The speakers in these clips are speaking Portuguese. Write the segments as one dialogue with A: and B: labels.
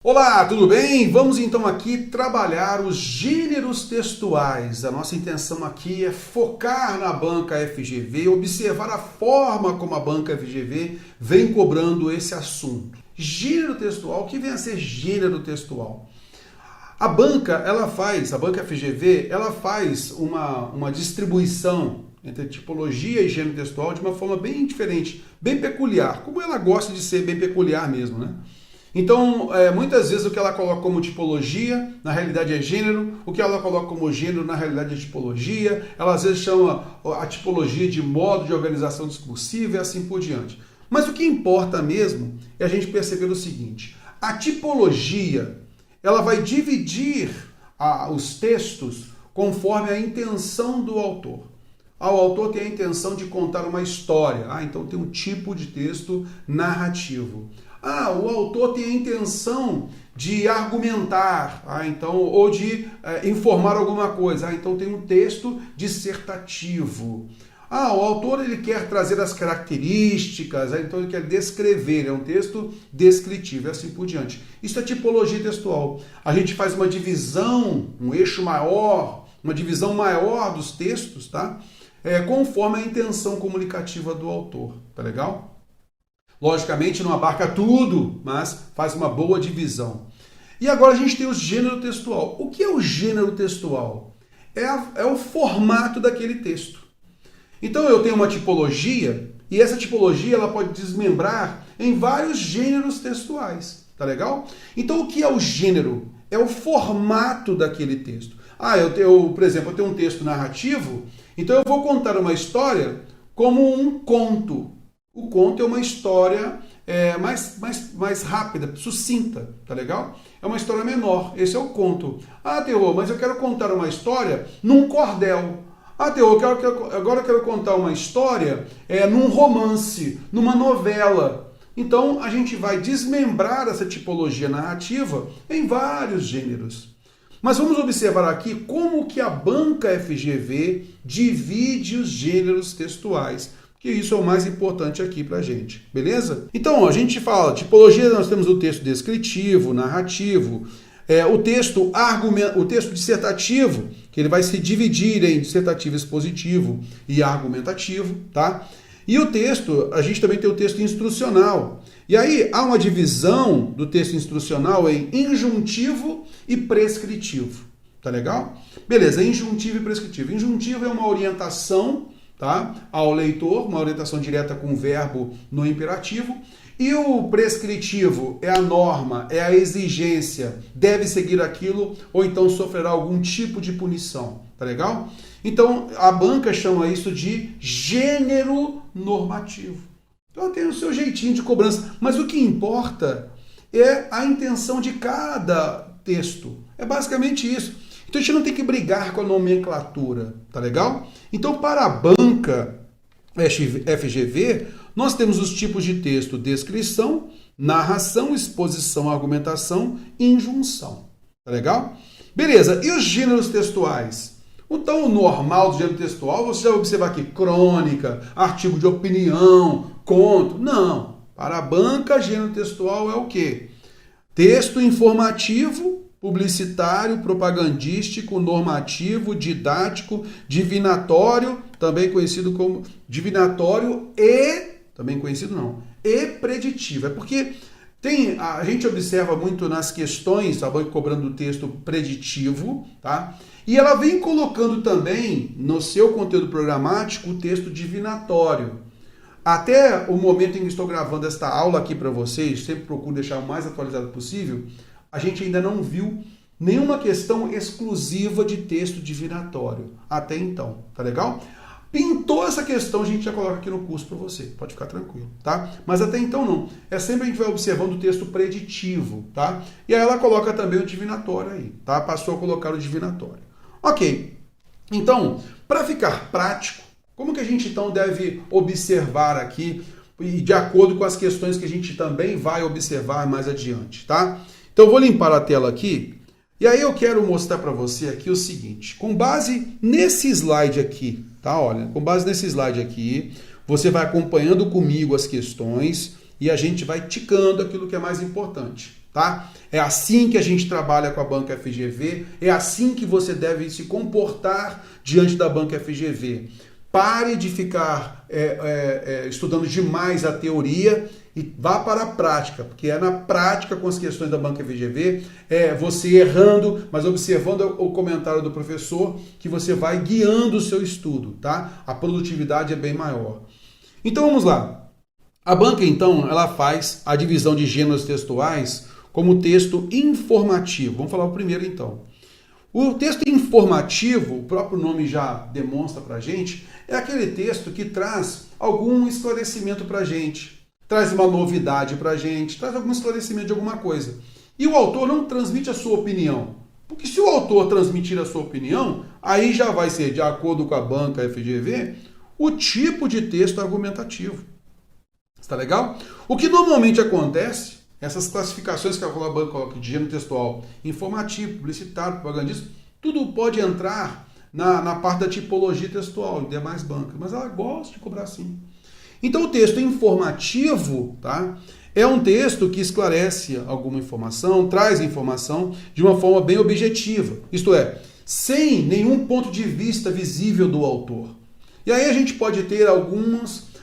A: Olá, tudo bem? Vamos então aqui trabalhar os gêneros textuais. A nossa intenção aqui é focar na banca FGV, observar a forma como a banca FGV vem cobrando esse assunto. Gênero textual, o que vem a ser gênero textual? A banca FGV, ela faz uma distribuição entre tipologia e gênero textual de uma forma bem diferente, bem peculiar, como ela gosta de ser bem peculiar mesmo, né? Então, muitas vezes o que ela coloca como tipologia, na realidade é gênero, o que ela coloca como gênero, na realidade é tipologia, ela às vezes chama a tipologia de modo de organização discursiva e assim por diante. Mas o que importa mesmo é a gente perceber o seguinte: a tipologia, ela vai dividir os textos conforme a intenção do autor. O autor tem a intenção de contar uma história, então tem um tipo de texto narrativo. O autor tem a intenção de argumentar, ou de informar alguma coisa, então tem um texto dissertativo. O autor ele quer trazer as características, então ele quer descrever, é um texto descritivo e assim por diante. Isso é tipologia textual. A gente faz uma divisão, um eixo maior, uma divisão maior dos textos, tá? Conforme a intenção comunicativa do autor, tá legal? Logicamente não abarca tudo, mas faz uma boa divisão. E agora a gente tem o gênero textual. O que é o gênero textual? É o formato daquele texto. Então eu tenho uma tipologia, e essa tipologia ela pode desmembrar em vários gêneros textuais. Tá legal? Então o que é o gênero? É o formato daquele texto. Por exemplo, eu tenho um texto narrativo, então eu vou contar uma história como um conto. O conto é uma história mais rápida, sucinta, tá legal? É uma história menor, esse é o conto. Teô, mas eu quero contar uma história num cordel. Teô, agora eu quero contar uma história num romance, numa novela. Então a gente vai desmembrar essa tipologia narrativa em vários gêneros. Mas vamos observar aqui como que a banca FGV divide os gêneros textuais, que isso é o mais importante aqui pra gente, beleza? Então, a gente fala, tipologia, nós temos o texto descritivo, narrativo, o texto dissertativo, que ele vai se dividir em dissertativo expositivo e argumentativo, tá? E o texto, a gente também tem o texto instrucional. E aí há uma divisão do texto instrucional em injuntivo e prescritivo, tá legal? Beleza, injuntivo e prescritivo. Injuntivo é uma orientação, tá, ao leitor, uma orientação direta com o verbo no imperativo, e o prescritivo é a norma, é a exigência, deve seguir aquilo ou então sofrerá algum tipo de punição, tá legal? Então a banca chama isso de gênero normativo. Então tem o seu jeitinho de cobrança, mas o que importa é a intenção de cada texto. É basicamente isso. Então a gente não tem que brigar com a nomenclatura, tá legal? Então para a banca FGV, nós temos os tipos de texto: descrição, narração, exposição, argumentação, injunção. Tá legal? Beleza, e os gêneros textuais? Então o normal do gênero textual, você já vai observar aqui crônica, artigo de opinião, conto. Não, para a banca, gênero textual é o quê? Texto informativo, publicitário, propagandístico, normativo, didático, divinatório, também conhecido como divinatório e preditivo. É porque a gente observa muito nas questões, a banca cobrando o texto preditivo, tá? E ela vem colocando também no seu conteúdo programático o texto divinatório. Até o momento em que estou gravando esta aula aqui para vocês, sempre procuro deixar o mais atualizado possível, a gente ainda não viu nenhuma questão exclusiva de texto divinatório até então, tá legal? Pintou essa questão, a gente já coloca aqui no curso para você, pode ficar tranquilo, tá? Mas até então não, sempre a gente vai observando o texto preditivo, tá? E aí ela coloca também o divinatório aí, tá? Passou a colocar o divinatório. Ok, então, para ficar prático, como que a gente então deve observar aqui, e de acordo com as questões que a gente também vai observar mais adiante, tá? Então eu vou limpar a tela aqui, e aí eu quero mostrar para você aqui o seguinte, com base nesse slide aqui, tá? Olha, com base nesse slide aqui, você vai acompanhando comigo as questões e a gente vai ticando aquilo que é mais importante, tá? É assim que a gente trabalha com a banca FGV, é assim que você deve se comportar diante da banca FGV. Pare de ficar estudando demais a teoria e vá para a prática, porque é na prática com as questões da banca FGV, você errando, mas observando o comentário do professor, que você vai guiando o seu estudo, tá? A produtividade é bem maior. Então vamos lá. A banca, então, ela faz a divisão de gêneros textuais como texto informativo. Vamos falar o primeiro, então. O texto informativo, o próprio nome já demonstra para a gente, é aquele texto que traz algum esclarecimento para a gente, traz uma novidade para a gente, traz algum esclarecimento de alguma coisa. E o autor não transmite a sua opinião. Porque se o autor transmitir a sua opinião, aí já vai ser, de acordo com a banca FGV, o tipo de texto argumentativo. Está legal? O que normalmente acontece, essas classificações que a banca coloca de gênero textual, informativo, publicitário, propagandista, tudo pode entrar na parte da tipologia textual, em demais bancas, mas ela gosta de cobrar assim. Então o texto informativo, tá, é um texto que esclarece alguma informação, traz informação de uma forma bem objetiva, isto é, sem nenhum ponto de vista visível do autor. E aí a gente pode ter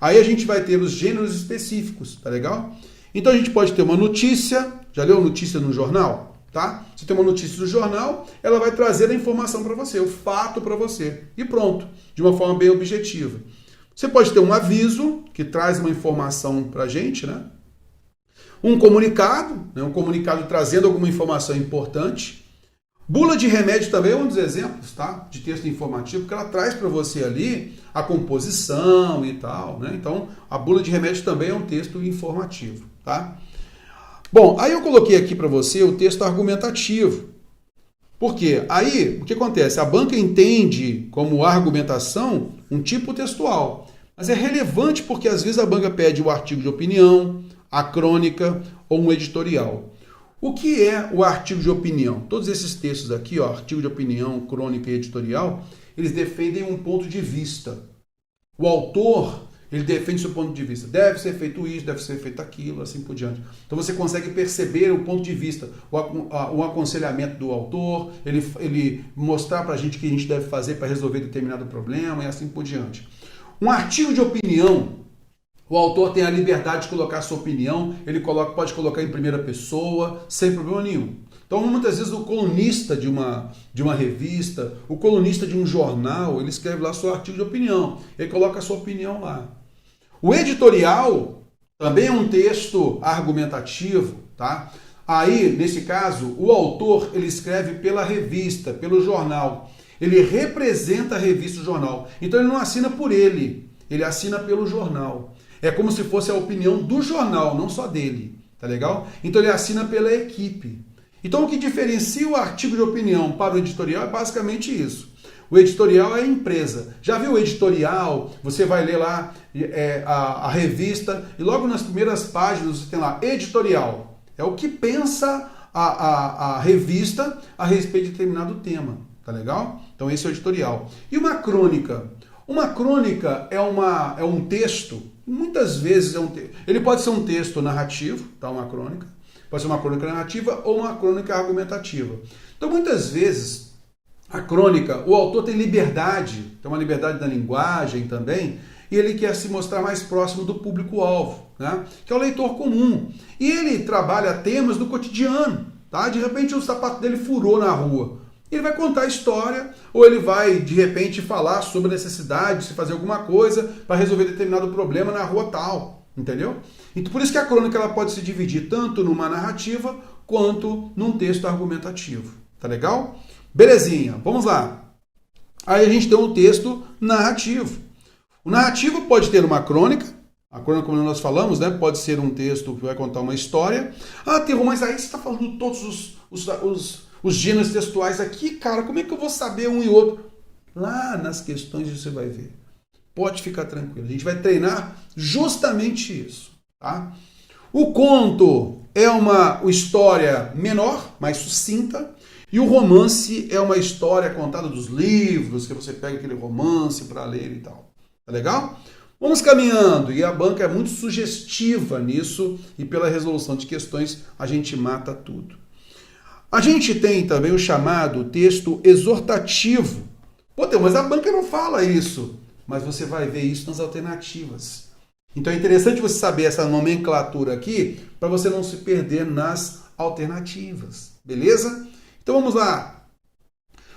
A: aí a gente vai ter os gêneros específicos, tá legal? Então a gente pode ter uma notícia, já leu notícia no jornal? Tá? Você tem uma notícia do jornal, ela vai trazer a informação para você, o fato para você. E pronto, de uma forma bem objetiva. Você pode ter um aviso, que traz uma informação para a gente, né? Um comunicado trazendo alguma informação importante. Bula de remédio também é um dos exemplos, tá? De texto informativo, porque ela traz para você ali a composição e tal, né? Então, a bula de remédio também é um texto informativo, tá? Bom, aí eu coloquei aqui para você o texto argumentativo. Por quê? Aí, o que acontece? A banca entende como argumentação um tipo textual, mas é relevante porque às vezes a banca pede o artigo de opinião, a crônica ou um editorial. O que é o artigo de opinião? Todos esses textos aqui, ó, artigo de opinião, crônica e editorial, eles defendem um ponto de vista. O autor, ele defende seu ponto de vista. Deve ser feito isso, deve ser feito aquilo, assim por diante. Então você consegue perceber o ponto de vista, o aconselhamento do autor, ele mostrar para a gente o que a gente deve fazer para resolver determinado problema e assim por diante. Um artigo de opinião, o autor tem a liberdade de colocar a sua opinião, ele pode colocar em primeira pessoa, sem problema nenhum. Então, muitas vezes, o colunista de uma revista, o colunista de um jornal, ele escreve lá seu artigo de opinião, ele coloca a sua opinião lá. O editorial também é um texto argumentativo, tá? Aí, nesse caso, o autor, ele escreve pela revista, pelo jornal. Ele representa a revista, o jornal. Então, ele não assina por ele assina pelo jornal. É como se fosse a opinião do jornal, não só dele, tá legal? Então ele assina pela equipe. Então o que diferencia o artigo de opinião para o editorial é basicamente isso. O editorial é a empresa. Já viu o editorial? Você vai ler lá a revista e logo nas primeiras páginas você tem lá editorial. É o que pensa a revista a respeito de determinado tema, tá legal? Então esse é o editorial. E uma crônica? Uma crônica é um texto. Muitas vezes ele pode ser um texto narrativo, tá? Uma crônica, pode ser uma crônica narrativa ou uma crônica argumentativa. Então, muitas vezes, a crônica, o autor tem liberdade, tem uma liberdade da linguagem também, e ele quer se mostrar mais próximo do público-alvo, né? Que é o leitor comum. E ele trabalha temas do cotidiano, tá? De repente o sapato dele furou na rua. Ele vai contar a história, ou ele vai, de repente, falar sobre a necessidade de se fazer alguma coisa para resolver determinado problema na rua tal, entendeu? Então, por isso que a crônica ela pode se dividir tanto numa narrativa quanto num texto argumentativo. Tá legal? Belezinha, vamos lá. Aí a gente tem um texto narrativo. O narrativo pode ter uma crônica, a crônica, como nós falamos, né, pode ser um texto que vai contar uma história. Ah, Terro, mas aí você está falando todos os gêneros textuais aqui, cara, como é que eu vou saber um e outro? Lá nas questões você vai ver. Pode ficar tranquilo. A gente vai treinar justamente isso, tá? O conto é uma história menor, mais sucinta, e o romance é uma história contada dos livros, que você pega aquele romance para ler e tal. Tá legal? Vamos caminhando, e a banca é muito sugestiva nisso, e pela resolução de questões a gente mata tudo. A gente tem também o chamado texto exortativo. Pô, mas a banca não fala isso, mas você vai ver isso nas alternativas. Então é interessante você saber essa nomenclatura aqui, para você não se perder nas alternativas, beleza? Então vamos lá.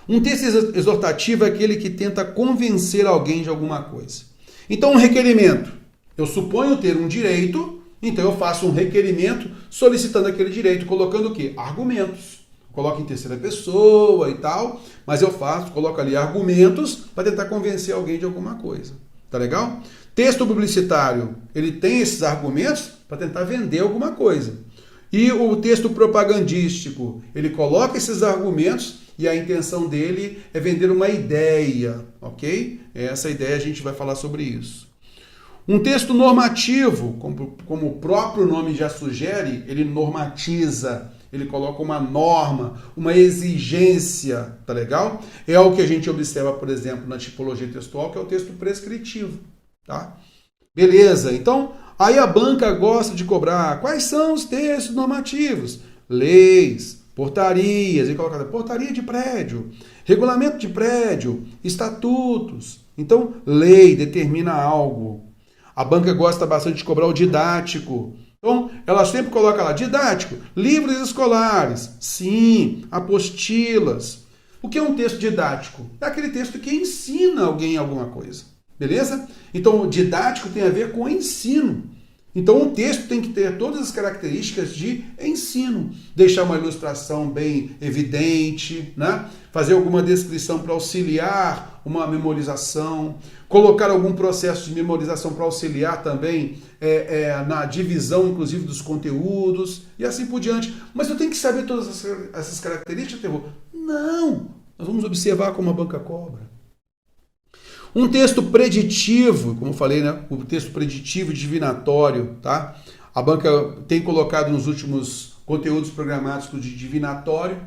A: Um texto exortativo é aquele que tenta convencer alguém de alguma coisa. Então, um requerimento. Eu suponho ter um direito, então eu faço um requerimento solicitando aquele direito, colocando o quê? Argumentos. Coloco em terceira pessoa e tal, mas eu coloco ali argumentos para tentar convencer alguém de alguma coisa. Tá legal? Texto publicitário, ele tem esses argumentos para tentar vender alguma coisa. E o texto propagandístico, ele coloca esses argumentos e a intenção dele é vender uma ideia, ok? Essa ideia a gente vai falar sobre isso. Um texto normativo, como o próprio nome já sugere, ele normatiza, ele coloca uma norma, uma exigência, tá legal? É o que a gente observa, por exemplo, na tipologia textual, que é o texto prescritivo, tá? Beleza, então, aí a banca gosta de cobrar quais são os textos normativos? Leis, portarias, e coloca portaria de prédio, regulamento de prédio, estatutos. Então, lei determina algo. A banca gosta bastante de cobrar o didático. Então, ela sempre coloca lá, didático, livros escolares, sim, apostilas. O que é um texto didático? É aquele texto que ensina alguém alguma coisa, beleza? Então, o didático tem a ver com ensino. Então, o texto tem que ter todas as características de ensino. Deixar uma ilustração bem evidente, né? Fazer alguma descrição para auxiliar uma memorização, colocar algum processo de memorização para auxiliar também na divisão, inclusive, dos conteúdos, e assim por diante. Mas eu tenho que saber todas essas características, Terror? Não! Nós vamos observar como a banca cobra. Um texto preditivo, como eu falei, né? O texto preditivo e divinatório, tá? A banca tem colocado nos últimos conteúdos programáticos de divinatório,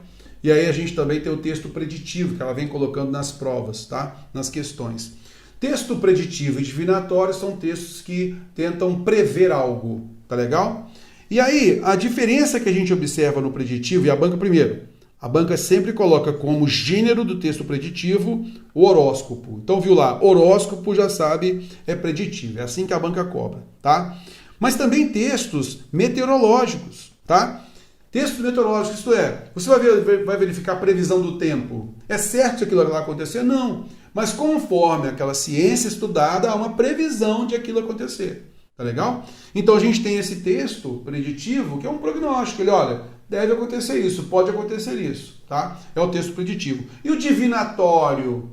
A: e aí a gente também tem o texto preditivo, que ela vem colocando nas provas, tá? Nas questões. Texto preditivo e divinatório são textos que tentam prever algo, tá legal? E aí, a diferença que a gente observa no preditivo, e a banca primeiro, a banca sempre coloca como gênero do texto preditivo o horóscopo. Então, viu lá, horóscopo já sabe, é preditivo. É assim que a banca cobra, tá? Mas também textos meteorológicos, tá? Textos meteorológicos, isto é, você vai verificar a previsão do tempo. É certo que aquilo vai acontecer? Não. Mas conforme aquela ciência estudada, há uma previsão de aquilo acontecer. Tá legal? Então, a gente tem esse texto preditivo, que é um prognóstico. Ele, olha, deve acontecer isso, pode acontecer isso, tá? É o texto preditivo. E o divinatório?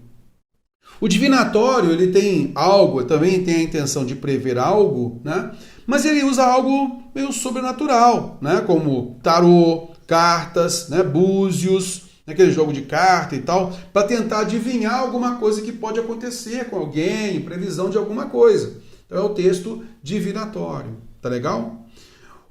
A: O divinatório, ele tem algo, também tem a intenção de prever algo, né? Mas ele usa algo meio sobrenatural, né? Como tarô, cartas, né? Búzios, aquele jogo de carta e tal, para tentar adivinhar alguma coisa que pode acontecer com alguém, previsão de alguma coisa. Então é o texto divinatório, tá legal?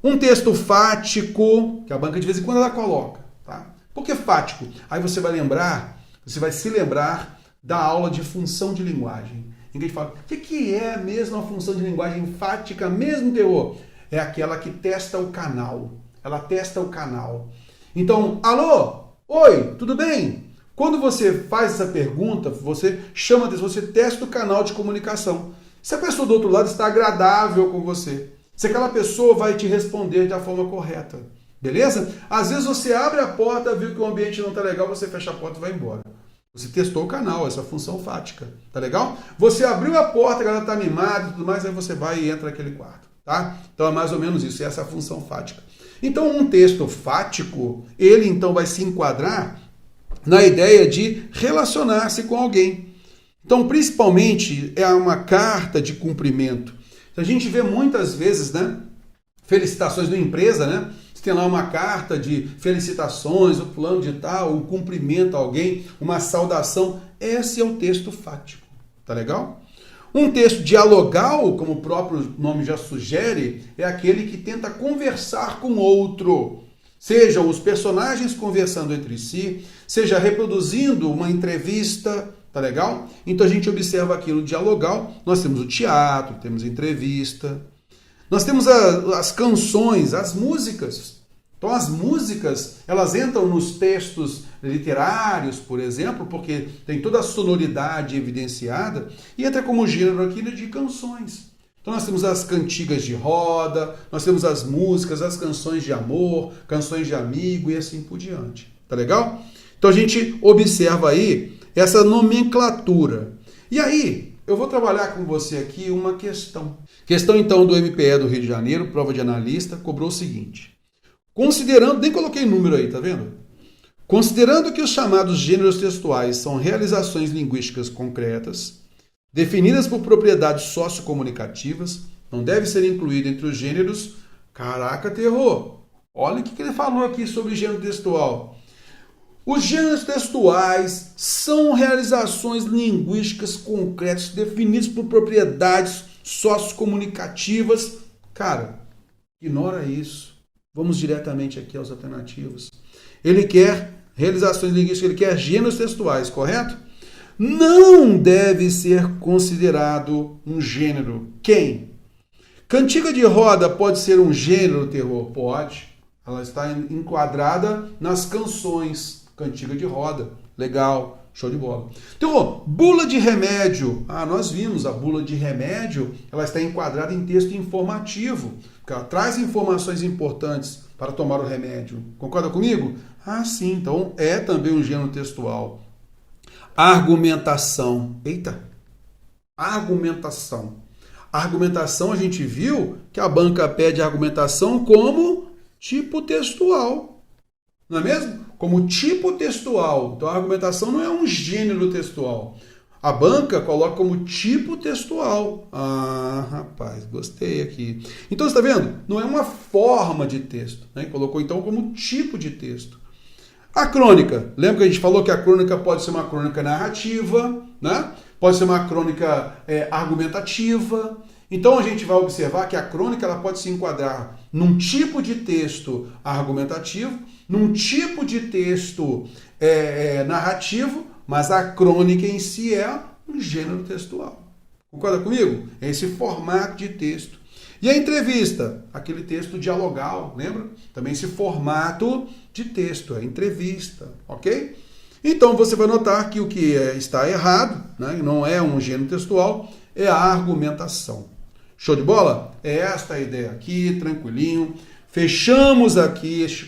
A: Um texto fático, que a banca de vez em quando ela coloca, tá? Por que fático? Aí você vai se lembrar da aula de função de linguagem. Ninguém fala, o que é mesmo a função de linguagem fática, mesmo Terror? É aquela que testa o canal. Ela testa o canal. Então, alô? Oi, tudo bem? Quando você faz essa pergunta, você chama, você testa o canal de comunicação. Se a pessoa do outro lado está agradável com você, se aquela pessoa vai te responder da forma correta, beleza? Às vezes você abre a porta, viu que o ambiente não está legal, você fecha a porta e vai embora. Você testou o canal, essa função fática, tá legal? Você abriu a porta, a galera está animada e tudo mais, aí você vai e entra naquele quarto, tá? Então é mais ou menos isso, essa é a função fática. Então um texto fático, ele então vai se enquadrar na ideia de relacionar-se com alguém. Então, principalmente, é uma carta de cumprimento. A gente vê muitas vezes, né, felicitações da empresa, né? Você tem lá uma carta de felicitações, o plano de tal, um cumprimento a alguém, uma saudação. Esse é o texto fático, tá legal? Um texto dialogal, como o próprio nome já sugere, é aquele que tenta conversar com outro. Sejam os personagens conversando entre si, seja reproduzindo uma entrevista, Tá legal? Então a gente observa aqui no dialogal, nós temos o teatro, temos a entrevista, nós temos as canções, as músicas. Então as músicas, elas entram nos textos literários, por exemplo, porque tem toda a sonoridade evidenciada, e entra como gênero aqui de canções. Então nós temos as cantigas de roda, nós temos as músicas, as canções de amor, canções de amigo e assim por diante. Tá legal? Então a gente observa aí essa nomenclatura. E aí, eu vou trabalhar com você aqui uma questão. Questão então do MPE do Rio de Janeiro, prova de analista, cobrou o seguinte. Considerando, nem coloquei número aí, tá vendo? Considerando que os chamados gêneros textuais são realizações linguísticas concretas, definidas por propriedades sociocomunicativas, não deve ser incluído entre os gêneros. Caraca, terror! Olha o que ele falou aqui sobre gênero textual. Os gêneros textuais são realizações linguísticas concretas definidas por propriedades sociocomunicativas. Cara, ignora isso. Vamos diretamente aqui aos alternativos. Ele quer realizações linguísticas, ele quer gêneros textuais, correto? Não deve ser considerado um gênero. Quem? Cantiga de roda pode ser um gênero, terror? Pode. Ela está enquadrada nas canções. Cantiga de roda. Legal. Show de bola. Então, bula de remédio. Nós vimos a bula de remédio, ela está enquadrada em texto informativo, porque ela traz informações importantes para tomar o remédio. Concorda comigo? Sim. Então, é também um gênero textual. Argumentação. Eita. Argumentação. Argumentação, a gente viu que a banca pede argumentação como tipo textual. Não é mesmo? Como tipo textual. Então a argumentação não é um gênero textual. A banca coloca como tipo textual. Rapaz, gostei aqui. Então você está vendo? Não é uma forma de texto, né? Colocou então como tipo de texto. A crônica. Lembra que a gente falou que a crônica pode ser uma crônica narrativa, né? Pode ser uma crônica argumentativa. Então a gente vai observar que a crônica ela pode se enquadrar num tipo de texto argumentativo, num tipo de texto narrativo, mas a crônica em si é um gênero textual. Concorda comigo? É esse formato de texto. E a entrevista? Aquele texto dialogal, lembra? Também esse formato de texto, é entrevista, ok? Então você vai notar que o que está errado, né, não é um gênero textual, é a argumentação. Show de bola? É esta a ideia aqui, tranquilinho. Fechamos aqui este